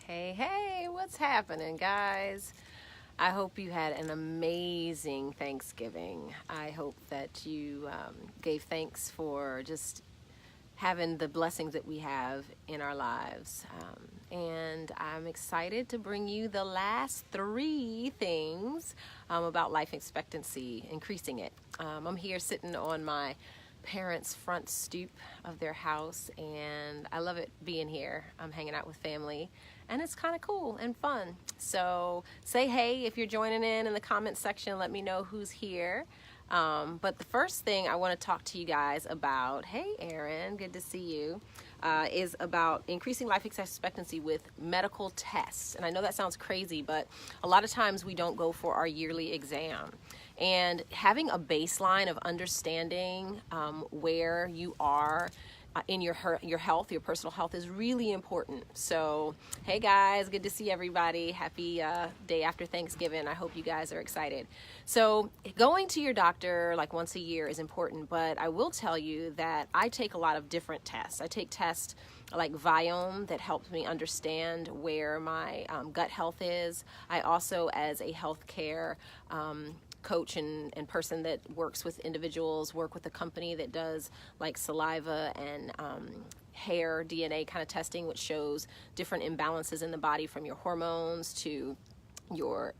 Hey, what's happening, guys? I hope you had an amazing Thanksgiving. I hope that you gave thanks for just having the blessings that we have in our lives. And I'm excited to bring you the last three things about life expectancy, increasing it. I'm here sitting on my parents' front stoop of their house, and I love it being here. I'm hanging out with family, and it's kind of cool and fun. So say hey if you're joining in the comments section. Let me know who's here. But the first thing I want to talk to you guys about, hey Aaron, good to see you, is about increasing life expectancy with medical tests. And I know that sounds crazy, but a lot of times we don't go for our yearly exam. And having a baseline of understanding where you are in your health, your personal health, is really important. So, hey guys, good to see everybody. Happy day after Thanksgiving. I hope you guys are excited. So, going to your doctor like once a year is important, but I will tell you that I take a lot of different tests. I take tests like Viome that helps me understand where my gut health is. I also, as a healthcare coach and person that works with individuals, work with a company that does like saliva and hair DNA kind of testing, which shows different imbalances in the body, from your hormones to your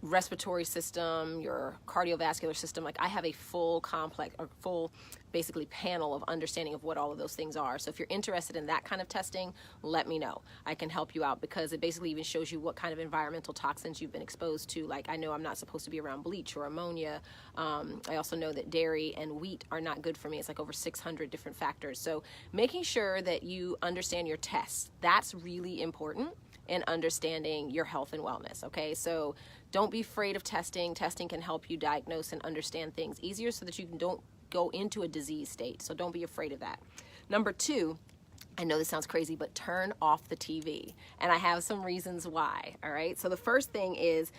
respiratory system, your cardiovascular system. Like, I have a full complex, or full basically panel of understanding of what all of those things are. So if you're interested in that kind of testing, let me know. I can help you out, because it basically even shows you what kind of environmental toxins you've been exposed to. Like, I know I'm not supposed to be around bleach or ammonia. I also know that dairy and wheat are not good for me. It's like over 600 different factors. So making sure that you understand your tests, that's really important in understanding your health and wellness. Okay, so don't be afraid of testing. Testing can help you diagnose and understand things easier so that you don't go into a disease state. So don't be afraid of that. Number two, I know this sounds crazy, but turn off the TV. And I have some reasons why. All right, so the first thing is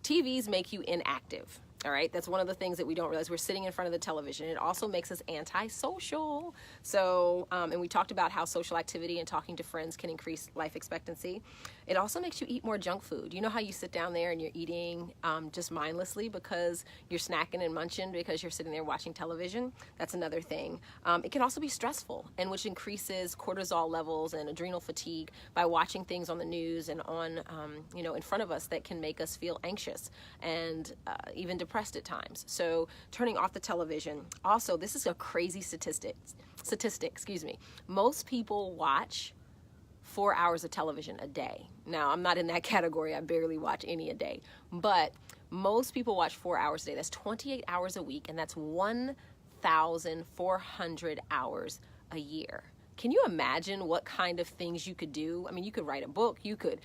TVs make you inactive. All right, that's one of the things that we don't realize. We're sitting in front of the television. It also makes us antisocial. So, and we talked about how social activity and talking to friends can increase life expectancy. It also makes you eat more junk food. You know how you sit down there and you're eating just mindlessly because you're snacking and munching because you're sitting there watching television? That's another thing. It can also be stressful, and which increases cortisol levels and adrenal fatigue by watching things on the news and on, in front of us that can make us feel anxious and even depressed at times. So turning off the television. Also, this is a crazy statistic, most people watch 4 hours of television a day. Now, I'm not in that category. I barely watch any a day, but most people watch 4 hours a day. That's 28 hours a week, and that's 1,400 hours a year. Can you imagine what kind of things you could do? I mean, you could write a book. You could,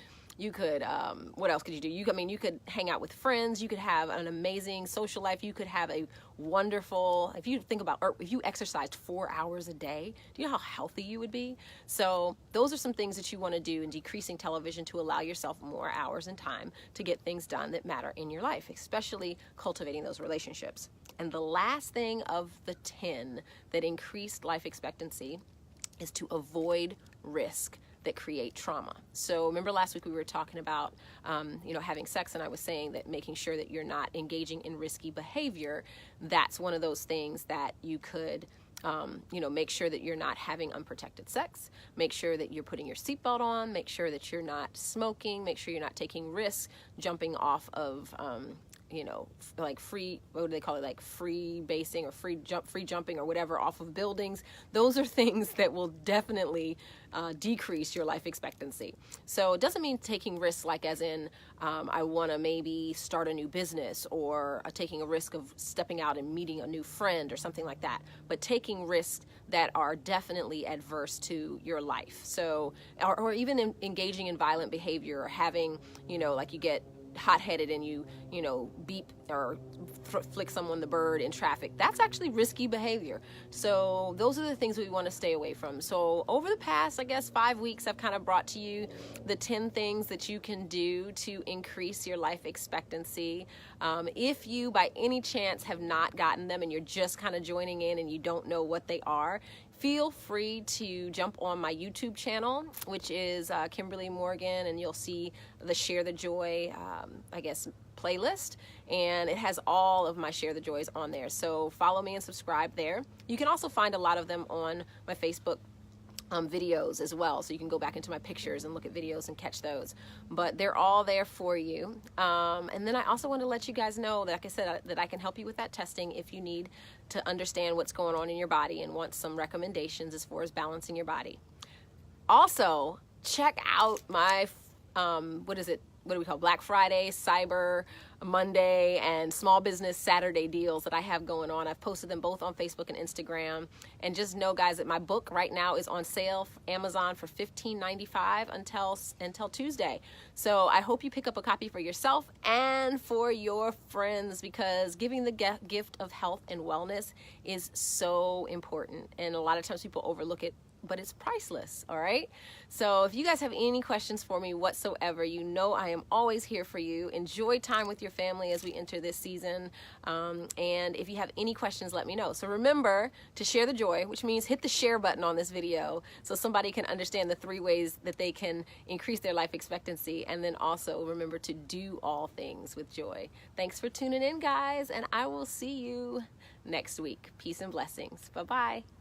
what else could you do? You could hang out with friends. You could have an amazing social life. You could have a wonderful, if you think about, if you exercised 4 hours a day, do you know how healthy you would be? So those are some things that you want to do in decreasing television to allow yourself more hours and time to get things done that matter in your life, especially cultivating those relationships. And the last thing of the 10 that increased life expectancy is to avoid risk that create trauma. So remember last week we were talking about, having sex, and I was saying that making sure that you're not engaging in risky behavior, that's one of those things that you could, make sure that you're not having unprotected sex, make sure that you're putting your seatbelt on, make sure that you're not smoking, make sure you're not taking risks, jumping off of, like free, what do they call it? Like free basing or free jumping or whatever off of buildings. Those are things that will definitely decrease your life expectancy. So it doesn't mean taking risks like as in, I want to maybe start a new business, or taking a risk of stepping out and meeting a new friend or something like that, but taking risks that are definitely adverse to your life. So, or even engaging in violent behavior, or having, like you get hot-headed and you beep or flick someone the bird in traffic. That's actually risky behavior. So those are the things we want to stay away from. So over the past, 5 weeks, I've kind of brought to you the 10 things that you can do to increase your life expectancy. If you by any chance have not gotten them and you're just kind of joining in and you don't know what they are, feel free to jump on my YouTube channel, which is Kimberly Morgan, and you'll see the Share the Joy, playlist, and it has all of my Share the Joys on there. So follow me and subscribe there. You can also find a lot of them on my Facebook videos as well, so you can go back into my pictures and look at videos and catch those, but they're all there for you. And then I also want to let you guys know that, like I said, that I can help you with that testing if you need to understand what's going on in your body and want some recommendations as far as balancing your body. Also, check out my what do we call Black Friday, Cyber Monday, and Small Business Saturday deals that I have going on. I've posted them both on Facebook and Instagram. And just know, guys, that my book right now is on sale for Amazon for $15.95 until Tuesday. So I hope you pick up a copy for yourself and for your friends, because giving the gift of health and wellness is so important. And a lot of times people overlook it, but it's priceless. All right. So if you guys have any questions for me whatsoever, you know I am always here for you. Enjoy time with your family as we enter this season. And if you have any questions, let me know. So remember to share the joy, which means hit the share button on this video so somebody can understand the 3 ways that they can increase their life expectancy. And then also remember to do all things with joy. Thanks for tuning in, guys, and I will see you next week. Peace and blessings. Bye-bye.